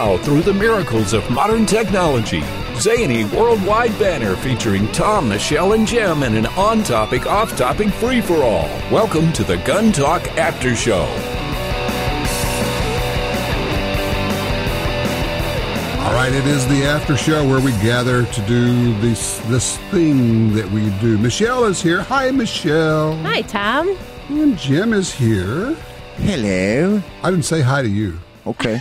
Now, through the miracles of modern technology, zany worldwide banner featuring Tom, Michelle, and Jim in an on-topic, off-topic free-for-all. Welcome to the Gun Talk After Show. All right, it is the after show where we gather to do this thing that we do. Michelle is here. Hi, Michelle. Hi, Tom. And Jim is here. Hello. I didn't say hi to you. Okay.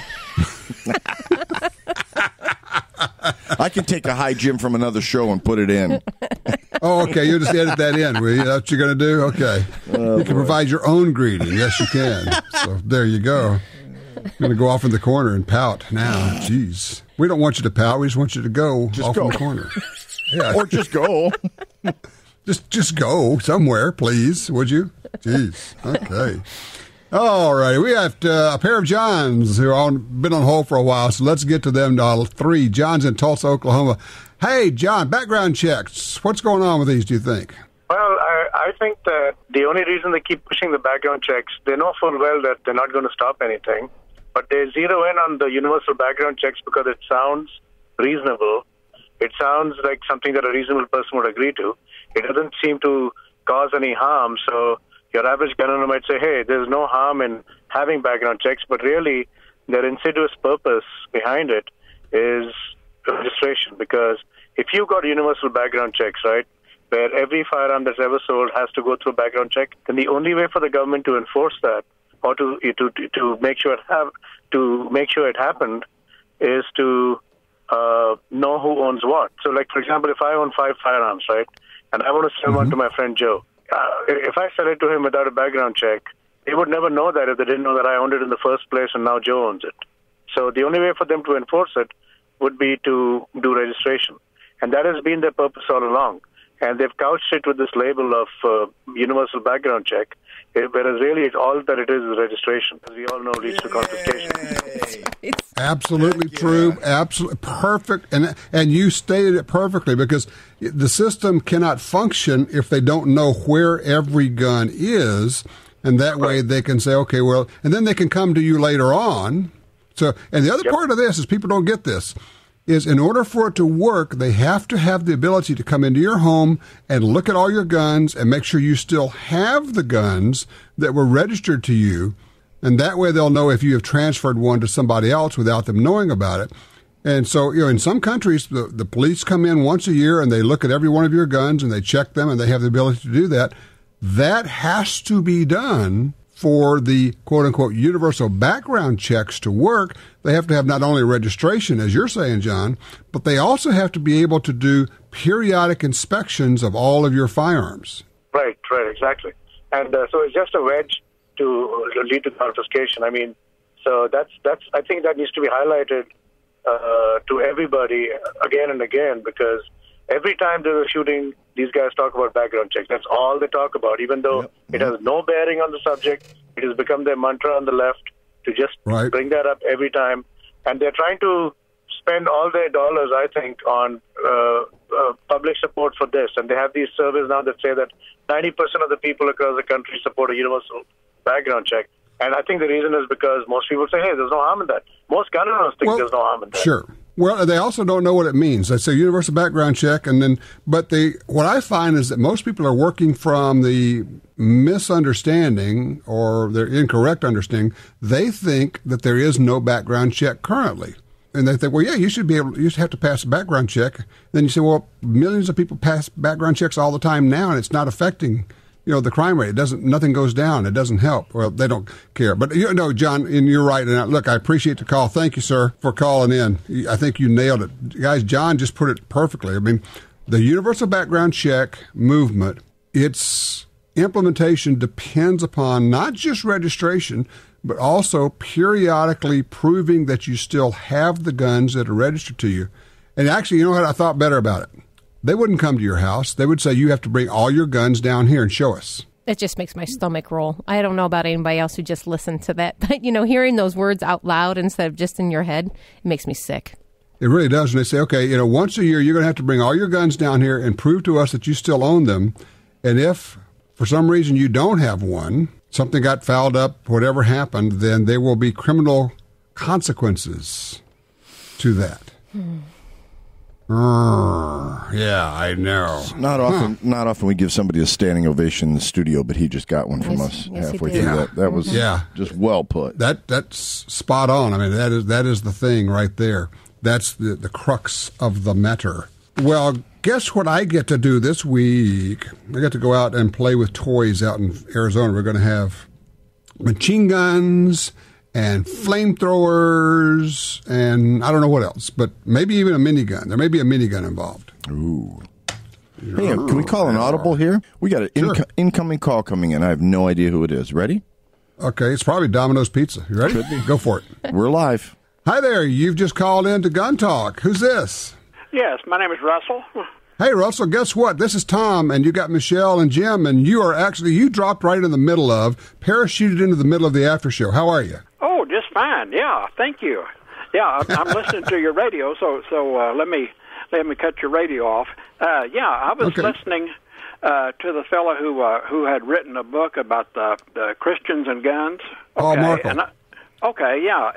I can take a hi, Jim, from another show and put it in. Oh, okay. You just edit that in, will you? That's what you're going to do? Okay. You can provide your own greeting. Yes, you can. So there you go. I'm going to go off in the corner and pout now. Jeez. We don't want you to pout. We just want you to go in the corner. Yeah. Or just go. Just go somewhere, please, would you? Jeez. Okay. All right. We have a pair of Johns who have been on hold for a while, so let's get to them. Three. John's in Tulsa, Oklahoma. Hey, John, background checks. What's going on with these, do you think? Well, I think that the only reason they keep pushing the background checks, they know full well that they're not going to stop anything. But they zero in on the universal background checks because it sounds reasonable. It sounds like something that a reasonable person would agree to. It doesn't seem to cause any harm. So your average gun owner might say, hey, there's no harm in having background checks. But really, their insidious purpose behind it is registration. Because if you've got universal background checks, right, where every firearm that's ever sold has to go through a background check, then the only way for the government to enforce that or to make sure it happened is to know who owns what. So, like, for example, if I own 5 firearms, right, and I want to sell one to my friend Joe, if I sell it to him without a background check, they would never know that if they didn't know that I owned it in the first place and now Joe owns it. So the only way for them to enforce it would be to do registration. And that has been their purpose all along. And they've couched it with this label of universal background check, whereas really all that it is registration, as we all know leads to confiscation. Absolutely true. Absolutely perfect. And you stated it perfectly, because the system cannot function if they don't know where every gun is. And that way they can say, okay, well, and then they can come to you later on. So, and the other part of this is people don't get this. Is in order for it to work, they have to have the ability to come into your home and look at all your guns and make sure you still have the guns that were registered to you. And that way they'll know if you have transferred one to somebody else without them knowing about it. And so, in some countries, the police come in once a year and they look at every one of your guns and they check them, and they have the ability to do that. That has to be done for the quote-unquote universal background checks to work. They have to have not only registration, as you're saying, John, but they also have to be able to do periodic inspections of all of your firearms. Right, exactly. And so it's just a wedge to lead to confiscation. I mean, so that's. I think that needs to be highlighted to everybody again and again, because every time there's a shooting, these guys talk about background checks. That's all they talk about, even though it has no bearing on the subject. It has become their mantra on the left to just bring that up every time. And they're trying to spend all their dollars, I think, on public support for this. And they have these surveys now that say that 90% of the people across the country support a universal background check. And I think the reason is because most people say, hey, there's no harm in that. Most gun owners think there's no harm in that. Sure. Well, they also don't know what it means. They say universal background check, but what I find is that most people are working from the misunderstanding or their incorrect understanding. They think that there is no background check currently. And they think, well, yeah, you should have to pass a background check. Then you say, well, millions of people pass background checks all the time now, and it's not affecting the crime rate. Nothing goes down. It doesn't help. Well, they don't care. But, John, and you're right. And look, I appreciate the call. Thank you, sir, for calling in. I think you nailed it. Guys, John just put it perfectly. I mean, the universal background check movement, its implementation depends upon not just registration, but also periodically proving that you still have the guns that are registered to you. And actually, you know what? I thought better about it. They wouldn't come to your house. They would say, you have to bring all your guns down here and show us. It just makes my stomach roll. I don't know about anybody else who just listened to that. But, hearing those words out loud instead of just in your head, it makes me sick. It really does. And they say, okay, once a year, you're going to have to bring all your guns down here and prove to us that you still own them. And if, for some reason, you don't have one, something got fouled up, whatever happened, then there will be criminal consequences. to that. Yeah, I know. Not often we give somebody a standing ovation in the studio, but he just got one from us halfway through. That was just well put. That's spot on. I mean, that is the thing right there. That's the crux of the matter. Well, guess what I get to do this week? I get to go out and play with toys out in Arizona. We're going to have machine guns and flamethrowers, and I don't know what else, but maybe even a minigun. There may be a minigun involved. Ooh. Hey, can we call an audible here? We got an incoming call coming in. I have no idea who it is. Ready? Okay, it's probably Domino's Pizza. You ready? Could be. Go for it. We're live. Hi there. You've just called in to Gun Talk. Who's this? Yes, my name is Russell. Hey, Russell, guess what? This is Tom, and you got Michelle and Jim, and you dropped right in the middle parachuted into the middle of the after show. How are you? Oh, just fine. Yeah, thank you. Yeah, I'm listening to your radio, so let me cut your radio off. I was listening to the fellow who had written a book about the Christians and guns. Okay, Marco.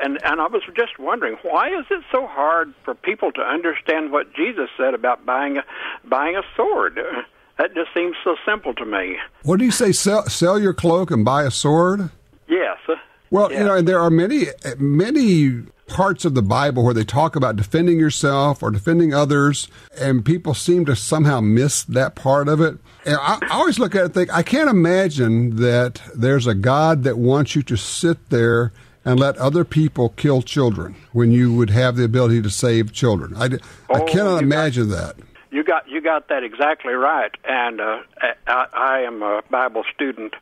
And I was just wondering, why is it so hard for people to understand what Jesus said about buying a sword? That just seems so simple to me. What do you say? Sell your cloak and buy a sword? Yes. Well, and there are many parts of the Bible where they talk about defending yourself or defending others, and people seem to somehow miss that part of it. And I always look at it and think, I can't imagine that there's a God that wants you to sit there and let other people kill children when you would have the ability to save children. I cannot imagine that. You got that exactly right. And I am a Bible student,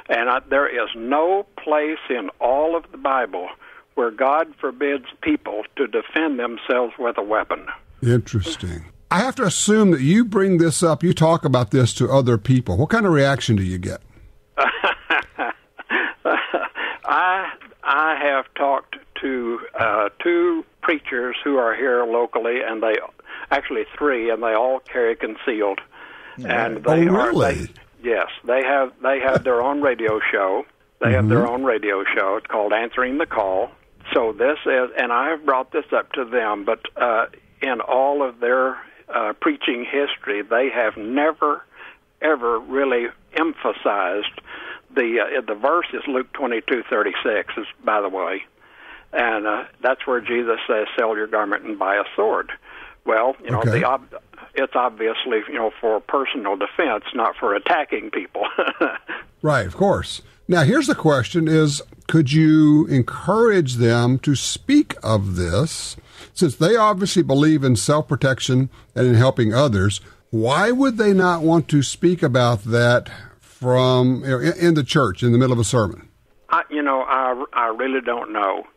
and there is no place in all of the Bible where God forbids people to defend themselves with a weapon. Interesting. I have to assume that you bring this up, you talk about this to other people. What kind of reaction do you get? I have talked to two preachers who are here locally, and actually three, and they all carry concealed. And they really? Yes, they have their own radio show. They have their own radio show. It's called Answering the Call. So this is, and I have brought this up to them, but in all of their preaching history, they have never, ever really emphasized the verse is Luke 22:36, by the way, and that's where Jesus says, "Sell your garment and buy a sword." Well, it's obviously for personal defense, not for attacking people. Right, of course. Now, here's the question: could you encourage them to speak of this, since they obviously believe in self-protection and in helping others? Why would they not want to speak about that from in the church in the middle of a sermon? I really don't know,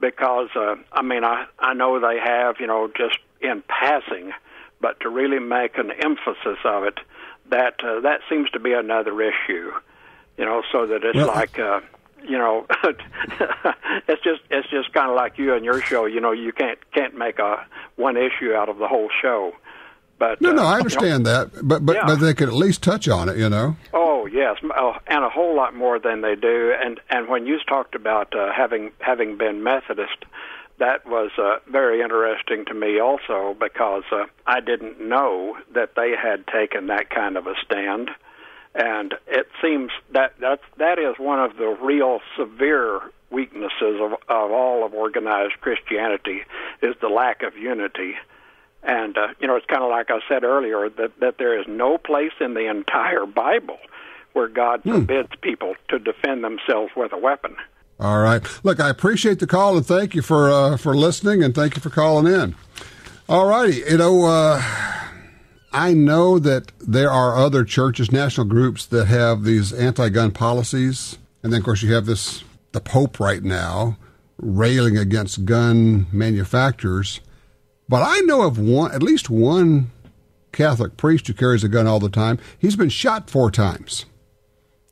because I know they have just in passing, but to really make an emphasis of it, that seems to be another issue. So that it's it's just kind of like you and your show. You can't make one issue out of the whole show. But no, I understand that, but they could at least touch on it, Oh yes, and a whole lot more than they do. And when you talked about having been Methodist, that was very interesting to me also, because I didn't know that they had taken that kind of a stand. And it seems that is one of the real severe weaknesses of all of organized Christianity, is the lack of unity. And, it's kind of like I said earlier, that there is no place in the entire Bible where God forbids people to defend themselves with a weapon. All right. Look, I appreciate the call, and thank you for listening, and thank you for calling in. All righty. I know that there are other churches, national groups, that have these anti-gun policies. And then, of course, you have the Pope right now railing against gun manufacturers. But I know of at least one Catholic priest who carries a gun all the time. He's been shot 4 times.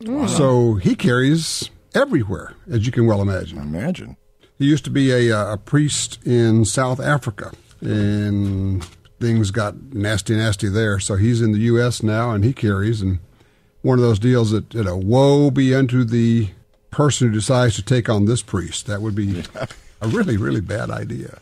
Wow. So he carries everywhere, as you can well imagine. He used to be a priest in South Africa, and things got nasty there. So he's in the U.S. now, and he carries. And one of those deals that, woe be unto the person who decides to take on this priest. That would be a really, really bad idea.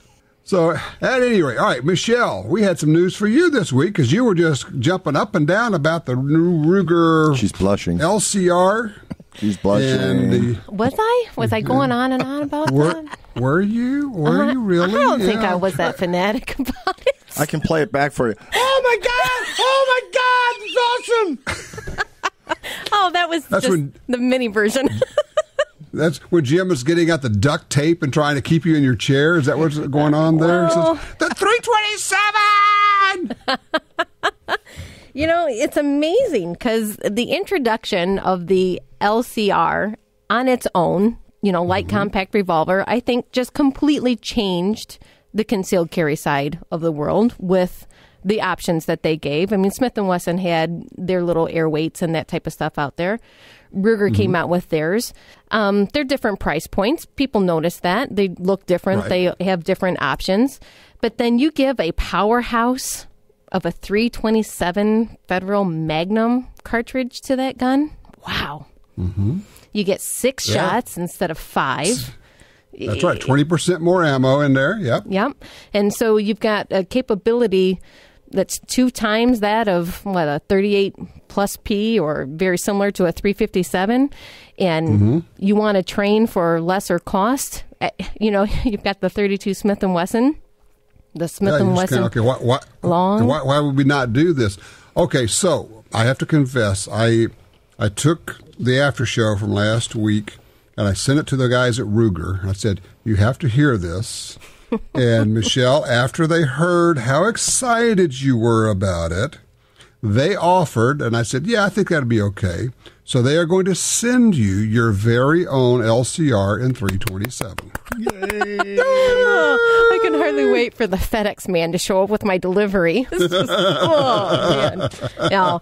So, at any rate, all right, Michelle, we had some news for you this week because you were just jumping up and down about the new Ruger. She's blushing. LCR. She's blushing. Was I going on and on about that? Were you? Were you really? I don't think I was that fanatic about it. I can play it back for you. Oh, my God! It's awesome! Oh, that's just the mini version. That's when Jim is getting out the duct tape and trying to keep you in your chair. Is that what's going on there? Well, the 327! It's amazing because the introduction of the LCR on its own, light compact revolver, I think just completely changed the concealed carry side of the world with the options that they gave. I mean, Smith & Wesson had their little air weights and that type of stuff out there. Ruger came out with theirs. They're different price points. People notice that. They look different. Right. They have different options. But then you give a powerhouse of a 327 Federal Magnum cartridge to that gun. Wow. Mm-hmm. You get 6 shots instead of 5. That's right. 20% more ammo in there. Yep. And so you've got a capability that's 2 times that of a 38 plus P or very similar to a 357. And you want to train for lesser cost. You've got the 32 Smith & Wesson. The Smith & Wesson long. Why would we not do this? Okay, so I have to confess, I took the after show from last week and I sent it to the guys at Ruger. And I said, you have to hear this. And Michelle, after they heard how excited you were about it, they offered, and I said, yeah, I think that'd be okay. So they are going to send you your very own LCR in 327. Yay! I can hardly wait for the FedEx man to show up with my delivery. Man. No,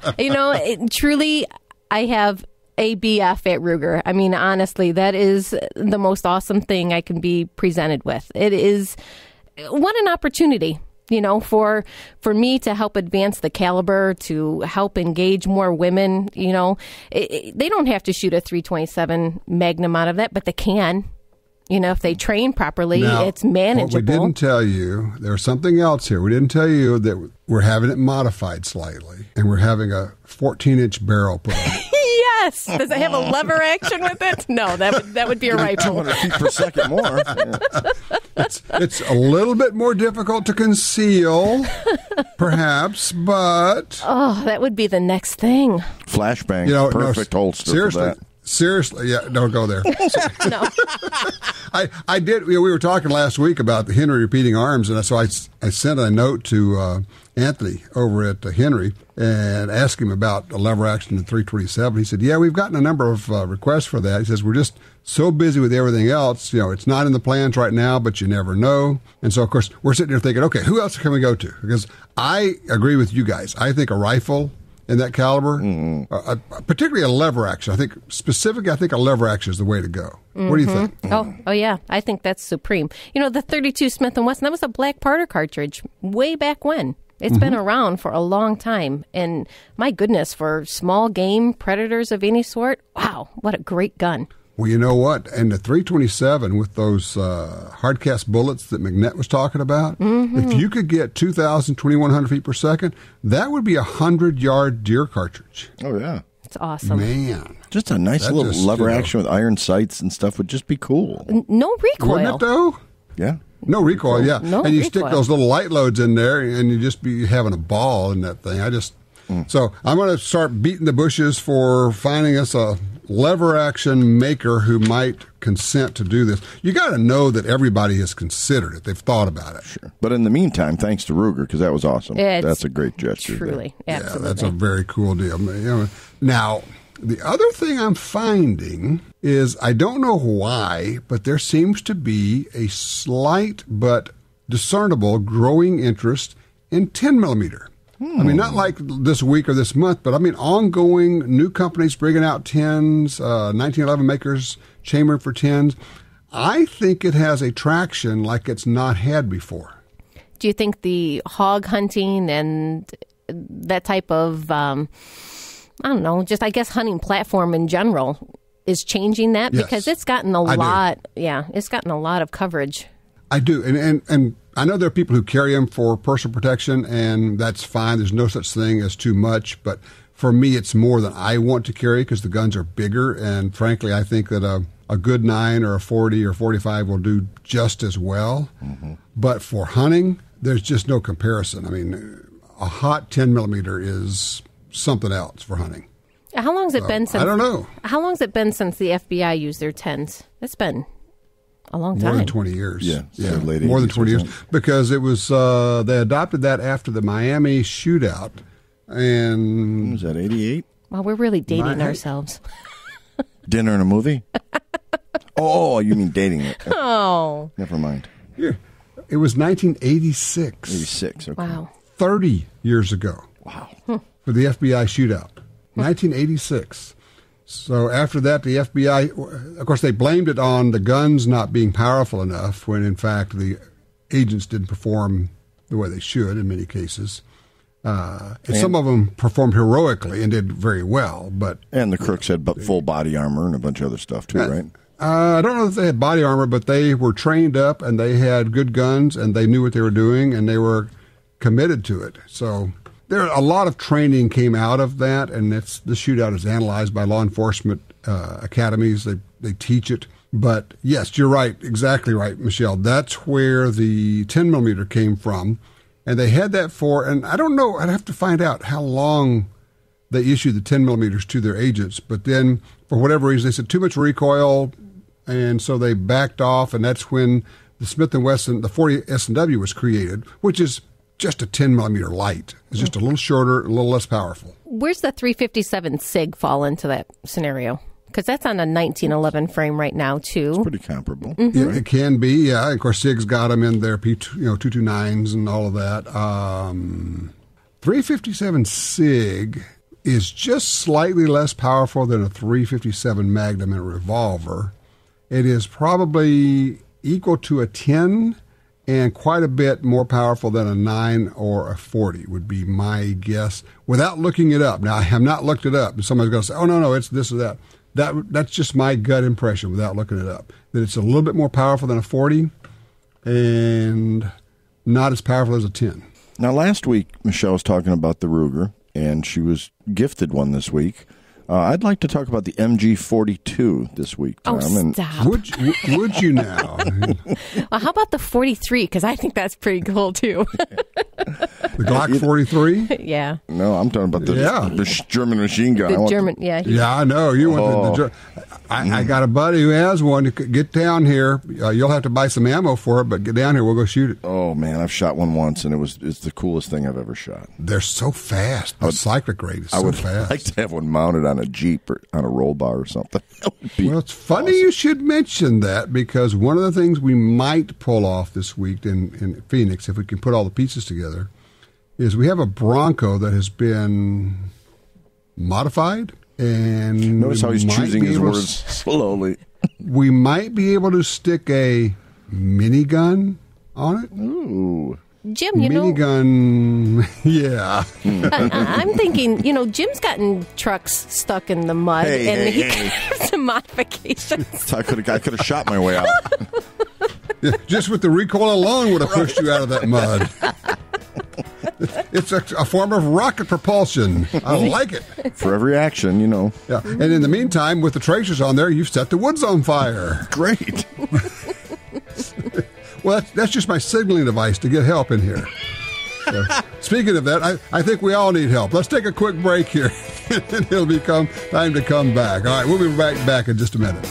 truly, I have a BF at Ruger. I mean, honestly, that is the most awesome thing I can be presented with. It is, what an opportunity. For me to help advance the caliber, to help engage more women, they don't have to shoot a 327 Magnum out of that, but they can. If they train properly, now, it's manageable. What we didn't tell you, there's something else here. We didn't tell you that we're having it modified slightly, and we're having a 14-inch barrel put on it. Yes. Does it have a lever action with it? No, that would be a rifle. 200 feet per second more. Yeah. It's a little bit more difficult to conceal, perhaps, but... Oh, that would be the next thing. Flashbang, perfect holster seriously, for that. Seriously, yeah, don't go there. No. I did, we were talking last week about the Henry repeating arms, and so I sent a note to Anthony over at Henry and asked him about the lever action in 327. He said, yeah, we've gotten a number of requests for that. He says, we're just so busy with everything else. It's not in the plans right now, but you never know. And so, of course, we're sitting here thinking, okay, who else can we go to? Because I agree with you guys. I think a rifle in that caliber, particularly a lever action. I think a lever action is the way to go. What do you think? Oh yeah. I think that's supreme. The 32 Smith & Wesson, that was a black powder cartridge way back when. It's been around for a long time. And my goodness, for small game predators of any sort, wow, what a great gun. Well, you know what? And the 327 with those hard cast bullets that McNett was talking about, if you could get 2,000, 2,100 feet per second, that would be a 100-yard deer cartridge. Oh, yeah. It's awesome. Man. Just a nice little lever action with iron sights and stuff would just be cool. No recoil. Wouldn't it, though? Yeah. No recoil, yeah. No and you recoil. stick those little light loads in there, and you just be having a ball in that thing. So I'm going to start beating the bushes for finding us a lever action maker who might consent to do this. You got to know that everybody has considered it. They've thought about it. Sure. But in the meantime, thanks to Ruger, because that was awesome. That's a great gesture. Truly. There. Absolutely. Yeah, that's a very cool deal. Now, the other thing I'm finding is, I don't know why, but there seems to be a slight but discernible growing interest in 10 millimeter. I mean, not like this week or this month, but I mean ongoing new companies bringing out 10s, 1911 makers chambering for 10s. I think it has a traction like it's not had before. Do you think the hog hunting and that type of, I don't know, just I guess hunting platform in general is changing that? Yes, because it's gotten a lot. Yeah, it's gotten a lot of coverage. I do. And I know there are people who carry them for personal protection, and that's fine. There's no such thing as too much. But for me, it's more than I want to carry because the guns are bigger. And frankly, I think that a good 9 or a 40 or 45 will do just as well. Mm-hmm. But for hunting, there's just no comparison. I mean, a hot 10 millimeter is something else for hunting. How long has it been since? I don't know. How long has it been since the FBI used their 10s? It's been a long time. More than 20 years. Yeah, late more than 20 years. percent. Because it was, they adopted that after the Miami shootout. And was that 88? Well, we're really dating ourselves. Dinner and a movie? Oh, you mean dating it. Oh. Never mind. Yeah. It was 1986. 86, okay. Wow. 30 years ago. Wow. For the FBI shootout. 1986. So after that, the FBI, of course, they blamed it on the guns not being powerful enough when, in fact, the agents didn't perform the way they should in many cases. And some of them performed heroically and did very well. And the crooks had full body armor and a bunch of other stuff, too, right? I don't know if they had body armor, but they were trained up and they had good guns and they knew what they were doing and they were committed to it. So a lot of training came out of that, and the shootout is analyzed by law enforcement academies. They teach it. But yes, you're right, exactly right, Michelle. That's where the 10 millimeter came from, and they had that for. And I don't know. I'd have to find out how long they issued the 10 millimeters to their agents. But then, for whatever reason, they said too much recoil, and so they backed off. And that's when the Smith & Wesson, the 40 S&W, was created, which is just a 10 millimeter light. It's just a little shorter, a little less powerful. Where's the 357 SIG fall into that scenario? Because that's on a 1911 frame right now, too. It's pretty comparable. Mm-hmm. Yeah, it can be, yeah. Of course, SIG's got them in their 229s and all of that. 357 SIG is just slightly less powerful than a 357 Magnum and revolver. It is probably equal to a 10 and quite a bit more powerful than a 9 or a 40 would be my guess, without looking it up. Now, I have not looked it up. And somebody's going to say, oh, no, it's this or that. That's just my gut impression without looking it up, that it's a little bit more powerful than a 40 and not as powerful as a 10. Now, last week, Michelle was talking about the Ruger, and she was gifted one this week. I'd like to talk about the MG42 this week, Tom. Oh, stop. Would you now? Well, how about the 43? Because I think that's pretty cool, too. The Glock 43? Yeah. No, I'm talking about the German machine gun. The German, yeah. Yeah, I know. You went to the I got a buddy who has one. Get down here. You'll have to buy some ammo for it, but get down here. We'll go shoot it. Oh, man, I've shot one once, and it's the coolest thing I've ever shot. They're so fast. The cyclic rate is so fast. I would like to have one mounted on a Jeep or on a roll bar or something. Well, it's funny you should mention that, because one of the things we might pull off this week in Phoenix, if we can put all the pieces together, is we have a Bronco that has been modified. And notice how he's choosing his words slowly. We might be able to stick a minigun on it. Ooh. Jim, minigun, yeah. I'm thinking, Jim's gotten trucks stuck in the mud, and he has some modifications. So I could have shot my way out. Yeah, just with the recoil alone would have pushed you out of that mud. It's a form of rocket propulsion. I like it. For every action, Yeah, and in the meantime, with the tracers on there, you've set the woods on fire. Great. Well, that's just my signaling device to get help in here. So, speaking of that, I think we all need help. Let's take a quick break here, and it'll become time to come back. All right, we'll be back in just a minute.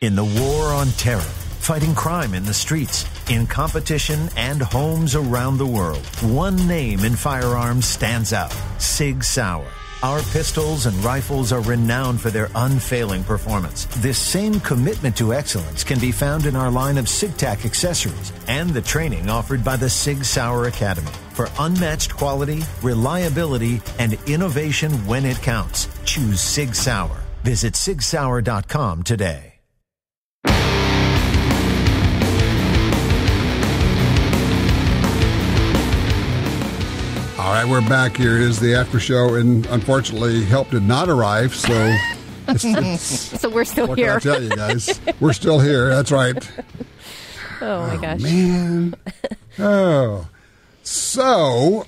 In the war on terror, fighting crime in the streets, in competition and homes around the world, one name in firearms stands out: Sig Sauer. Our pistols and rifles are renowned for their unfailing performance. This same commitment to excellence can be found in our line of SigTac accessories and the training offered by the Sig Sauer Academy. For unmatched quality, reliability, and innovation when it counts, choose Sig Sauer. Visit SigSauer.com today. All right, we're back here. It is the after show, and unfortunately, help did not arrive, so So we're still what here. can I tell you guys? We're still here. That's right. Oh my gosh. Man. Oh. So,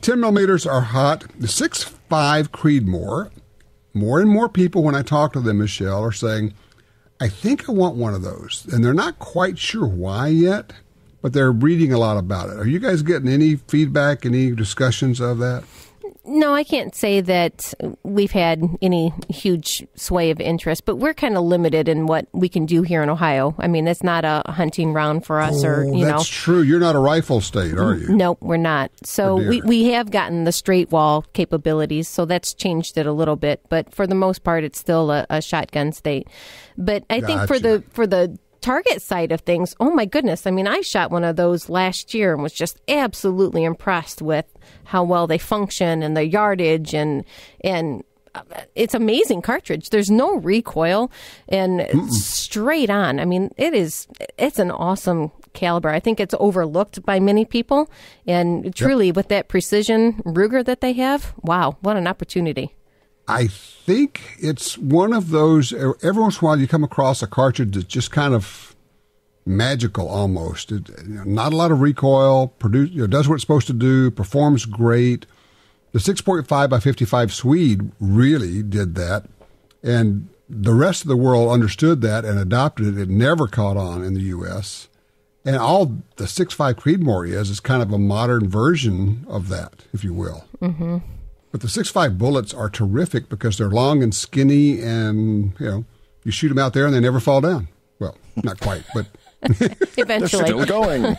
10 millimeters are hot. The 6.5 Creedmore, more and more people, when I talk to them, Michelle, are saying, I think I want one of those. And they're not quite sure why yet, but they're reading a lot about it. Are you guys getting any feedback, any discussions of that? No, I can't say that we've had any huge sway of interest, but we're kind of limited in what we can do here in Ohio. I mean, it's not a hunting ground for us, That's true. You're not a rifle state, are you? Nope, we're not. So we have gotten the straight wall capabilities, so that's changed it a little bit. But for the most part, it's still a shotgun state. But I think for the target side of things, oh my goodness. I mean, I shot one of those last year and was just absolutely impressed with how well they function and the yardage and it's amazing cartridge. There's no recoil and it's straight on. I mean, it's an awesome caliber. I think it's overlooked by many people, and truly with that precision Ruger that they have, wow, what an opportunity. I think it's one of those, every once in a while you come across a cartridge that's just kind of magical almost. Not a lot of recoil, does what it's supposed to do, performs great. The 6.5 by 55 Swede really did that, and the rest of the world understood that and adopted it. It never caught on in the U.S., and all the 6.5 Creedmore is kind of a modern version of that, if you will. Mm-hmm. But the 6.5 bullets are terrific because they're long and skinny, and you shoot them out there and they never fall down. Well, not quite, but eventually they're still going.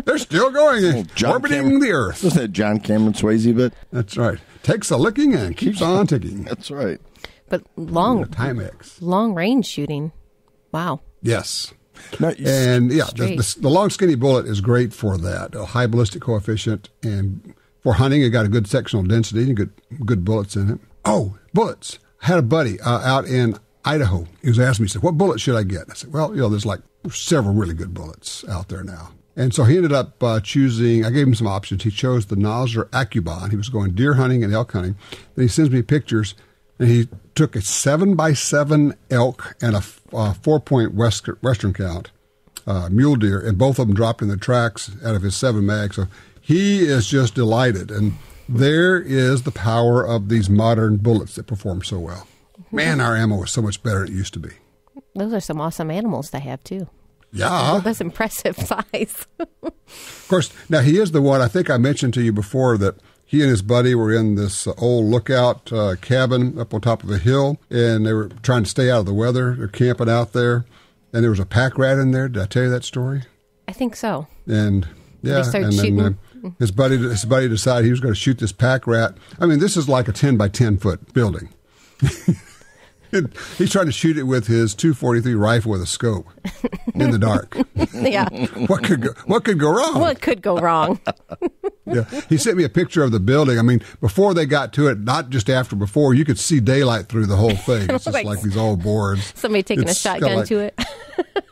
They're still going, orbiting the Earth. Wasn't that John Cameron Swayze bit? That's right. Takes a licking and keeps on ticking. That's right. But long range shooting, wow. Yes. No, and the long skinny bullet is great for that. A high ballistic coefficient, and for hunting, it got a good sectional density and good bullets in it. Oh, bullets. I had a buddy out in Idaho. He was asking me, he said, what bullet should I get? I said, well, there's like several really good bullets out there now. And so he ended up choosing, I gave him some options. He chose the Nosler Accubon. He was going deer hunting and elk hunting. Then he sends me pictures, and he took a 7x7 elk and a 4-point Western count mule deer, and both of them dropped in the tracks out of his 7 mag. So he is just delighted. And there is the power of these modern bullets that perform so well. Man, our ammo is so much better than it used to be. Those are some awesome animals to have, too. Yeah. Well, that's impressive size. Of course, now he is the one, I think I mentioned to you before that he and his buddy were in this old lookout cabin up on top of a hill, and they were trying to stay out of the weather. They're camping out there, and there was a pack rat in there. Did I tell you that story? I think so. And they started shooting. His buddy decided he was going to shoot this pack rat. I mean, this is like a 10 by 10 foot building. He's trying to shoot it with his .243 rifle with a scope in the dark. Yeah. What could go wrong? What could go wrong? Yeah. He sent me a picture of the building. I mean, before they got to it, not just after, before, you could see daylight through the whole thing. It's just like these old boards. Somebody taking a shotgun to it.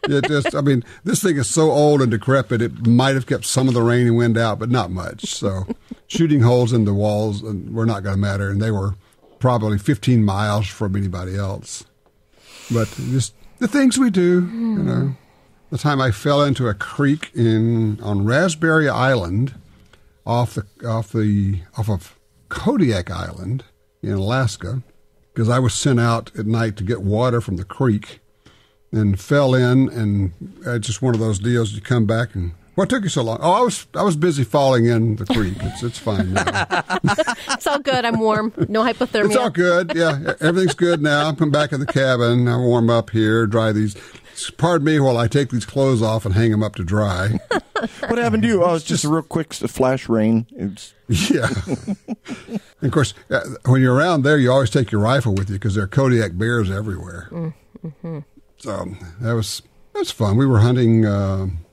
This thing is so old and decrepit, it might have kept some of the rain and wind out, but not much. So shooting holes in the walls were not going to matter, and they were probably 15 miles from anybody else. But just the things we do, The time I fell into a creek on Raspberry Island, off of Kodiak Island in Alaska, because I was sent out at night to get water from the creek, and fell in, and just one of those deals. You come back and, what took you so long? Oh, I was busy falling in the creek. It's fine now. It's all good. I'm warm. No hypothermia. It's all good. Yeah, everything's good now. I'm back in the cabin. I warm up here, dry these. Pardon me while I take these clothes off and hang them up to dry. What happened to you? Oh, it's just a real quick flash rain. Yeah. And of course, when you're around there, you always take your rifle with you because there are Kodiak bears everywhere. Mm-hmm. So that was fun. We were hunting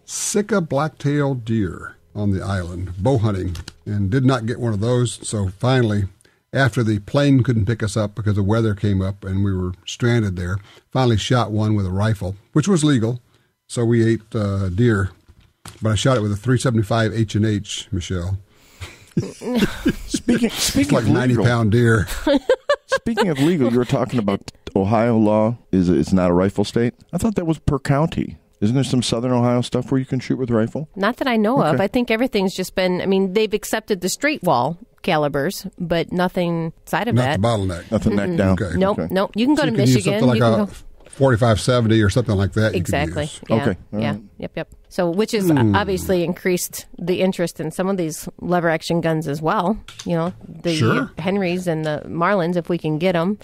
Sika black-tailed deer on the island, bow hunting, and did not get one of those. So finally, after the plane couldn't pick us up because the weather came up and we were stranded there, finally shot one with a rifle, which was legal. So we ate deer, but I shot it with a .375 H&H, Michelle. Speaking It's like of legal, 90-pound deer. speaking of legal, you were talking about Ohio law. It's not a rifle state? I thought that was per county. Isn't there some Southern Ohio stuff where you can shoot with rifle? Not that I know of. Okay. I think everything's just been, I mean, they've accepted the straight wall calibers, but nothing outside of Not that. the bottleneck. Nothing neck down. Okay. Nope, Okay. nope. You can go So to you can use Michigan. something You like can a go. 4570 or something like that. Exactly. You could use. Yeah. Okay. All Yeah. right. Yep. So, which has obviously increased the interest in some of these lever action guns as well. You know, the Sure. Henrys and the Marlins, if we can get them,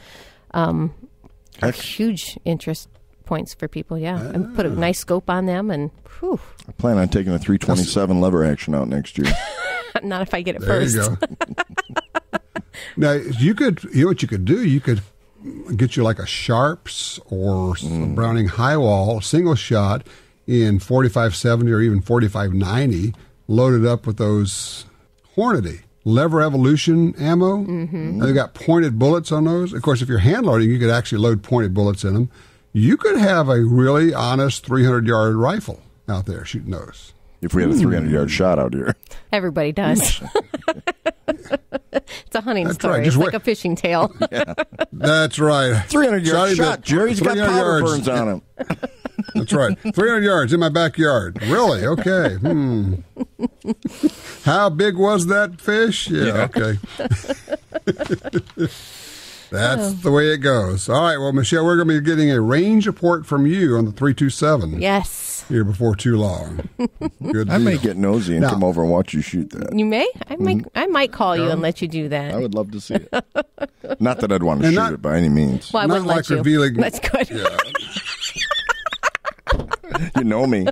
are huge interest points for people. Yeah, and put a nice scope on them, and whew, I plan on taking a 327 lever action out next year. not if I get it There first. you go. Now, you know what you could do? You could get you like a Sharps or a Browning Highwall single shot in 4570 or even 4590, loaded up with those Hornady lever evolution ammo. Mm-hmm. They've got pointed bullets on those. Of course, if you're hand loading, you could actually load pointed bullets in them. You could have a really honest 300-yard rifle out there shooting those. If we had a 300-yard shot out here. Everybody does. It's a hunting That's story. right. It's Just like a fishing tale. That's right. 300-yard shot, Jerry. He's got 300 powder yards. burns on him. That's right. 300 yards in my backyard. Really? Okay. How big was that fish? Yeah. Okay. That's the way it goes. All right. Well, Michelle, we're going to be getting a range report from you on the 327 Yes. here before too long. Good I may deal. get nosy and Now- come over and watch you shoot that. You may. I might call you and let you do that. I would love to see it. Not that I'd want to And shoot not- it by any means. Well, I Not wouldn't like let you. revealing- That's good. Yeah. You know me.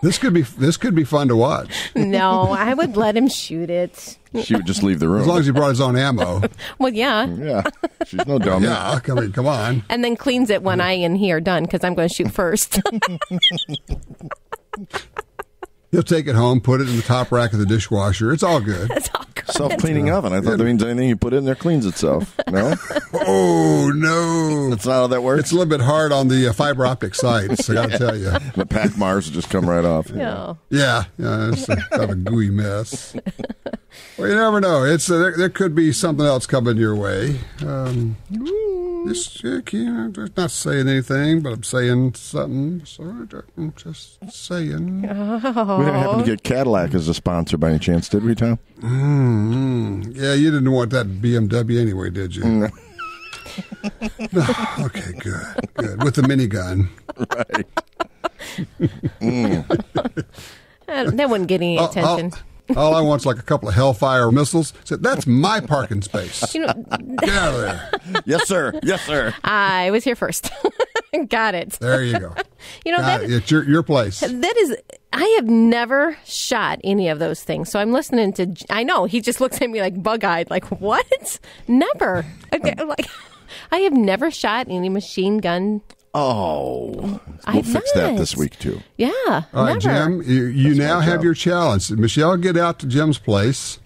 This could be fun to watch. No, I would let him shoot it. She would just leave the room. As long as he brought his own ammo. Well, yeah. Yeah. She's no dummy. Yeah. I mean, come on. And then cleans it when I and he are done because I'm going to shoot first. He'll take it home, put it in the top rack of the dishwasher. It's all good. That's all good. Self-cleaning oven. I thought that means anything you put in there cleans itself. No? Oh, no. That's not how that works? It's a little bit hard on the fiber optic sites, I got to tell you. The pack Mars will just come right off. No. Yeah, it's kind of a gooey mess. Well, you never know. It's there could be something else coming your way. Just not saying anything, but I'm saying something. So I'm just saying. We didn't happen to get Cadillac as a sponsor by any chance, did we, Tom? Yeah, you didn't want that BMW anyway, did you? No. No. Okay, good. With the minigun. Right. That wouldn't get any attention. All I want's like a couple of Hellfire missiles. Said, that's my parking space. You know, Get out of there. Yes, sir. Yes, sir. I was here first. Got it. There you go. You know, Got that, it. It's your place. that is, I have never shot any of those things. So I'm listening to, I know, he just looks at me like bug-eyed, like, what? Never. Like, I have never shot any machine gun. Oh. I've We'll fix that not. this week, too. Yeah, All right, never. Jim, you now my have job. your challenge. Michelle, get out to Jim's place.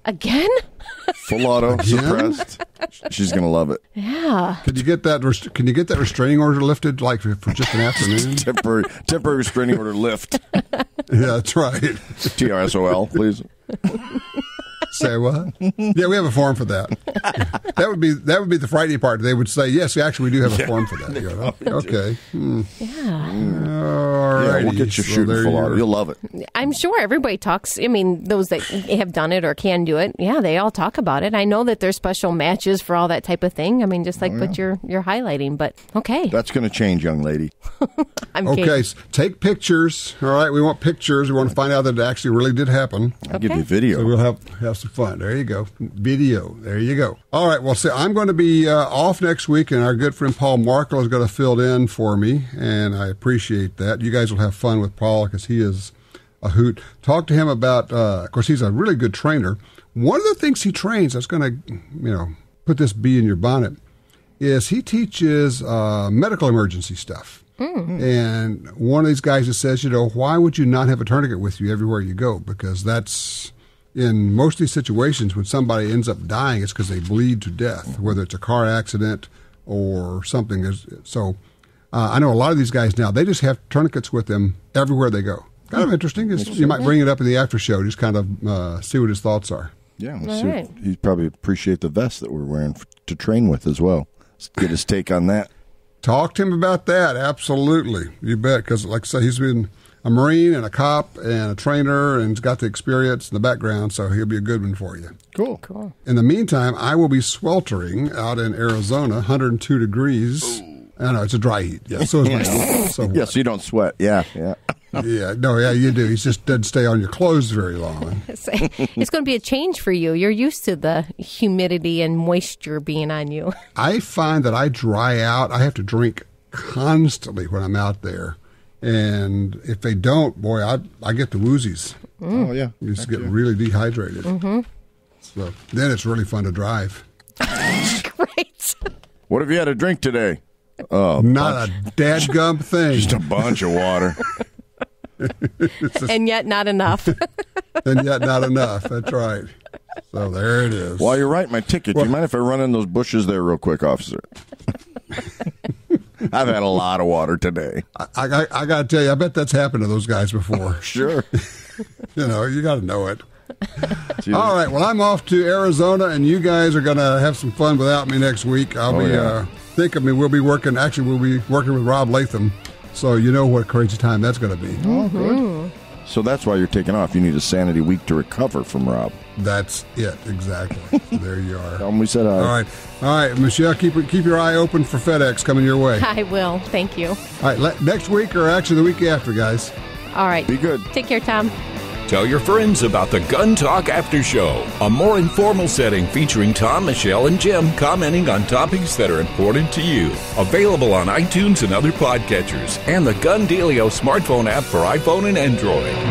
Again? Full auto, suppressed. She's going to love it. Yeah. Can you get that restraining order lifted, like for just an afternoon? Temporary restraining order lift. Yeah, that's right. TRSOL, please. Say what? Yeah, we have a form for that. That would be the frightening part. They would say, yes, actually, we do have a form for that. You go, okay. Yeah. All Yeah, right. we'll get you shooting full auto. You'll love it. I'm sure everybody talks. I mean, those that have done it or can do it, yeah, they all talk about it. I know that there's special matches for all that type of thing. I mean, just like what you're highlighting. But okay, That's going to change, young lady. I'm Okay, kidding. take pictures. All right, we want pictures. We want to find out that it actually really did happen. I'll give Okay. you video. So we'll have some fun. There you go. Video. There you go. All right. Well, see, I'm going to be off next week, and our good friend Paul Markle is going to fill in for me, and I appreciate that. You guys will have fun with Paul because he is a hoot. Talk to him about, of course, he's a really good trainer. One of the things he trains, that's going to, put this bee in your bonnet, is he teaches medical emergency stuff. And one of these guys that says, why would you not have a tourniquet with you everywhere you go? Because that's, in most of these situations, when somebody ends up dying, it's because they bleed to death, whether it's a car accident or something. So I know a lot of these guys now, they just have tourniquets with them everywhere they go. Kind of interesting. You might bring it up in the after show, just kind of see what his thoughts are. Yeah, he'd probably appreciate the vest that we're wearing to train with as well. Let's get his take on that. Talk to him about that. Absolutely. You bet. Because, like I say, he's been a Marine and a cop and a trainer and he's got the experience and the background, so he'll be a good one for you. Cool. In the meantime, I will be sweltering out in Arizona, 102 degrees. I know, it's a dry heat. Yeah, so is my so yeah, so you don't sweat. Yeah. Yeah, you do. He just doesn't stay on your clothes very long. It's going to be a change for you. You're used to the humidity and moisture being on you. I find that I dry out. I have to drink constantly when I'm out there. And if they don't, boy, I get the woozies. Oh, yeah. You just get really dehydrated. Mm-hmm. So then it's really fun to drive. Great. What have you had to drink today? Not a dadgum thing. Just a bunch of water. And yet not enough. That's right. So there it is. While you're writing my ticket, do you mind if I run in those bushes there real quick, officer? I've had a lot of water today. I got to tell you, I bet that's happened to those guys before. Sure. You got to know it. All right. Well, I'm off to Arizona, and you guys are going to have some fun without me next week. Think of me. We'll be working with Rob Latham. So you know what a crazy time that's going to be. Oh, good. So that's why you're taking off. You need a sanity week to recover from Rob. That's it, exactly. So there you are. Tell him we said hi. All right, Michelle, keep your eye open for FedEx coming your way. I will. Thank you. All right, next week or actually the week after, guys. All right. Be good. Take care, Tom. Tell your friends about the Gun Talk After Show, a more informal setting featuring Tom, Michelle, and Jim commenting on topics that are important to you. Available on iTunes and other podcatchers, and the Gun Dealio smartphone app for iPhone and Android.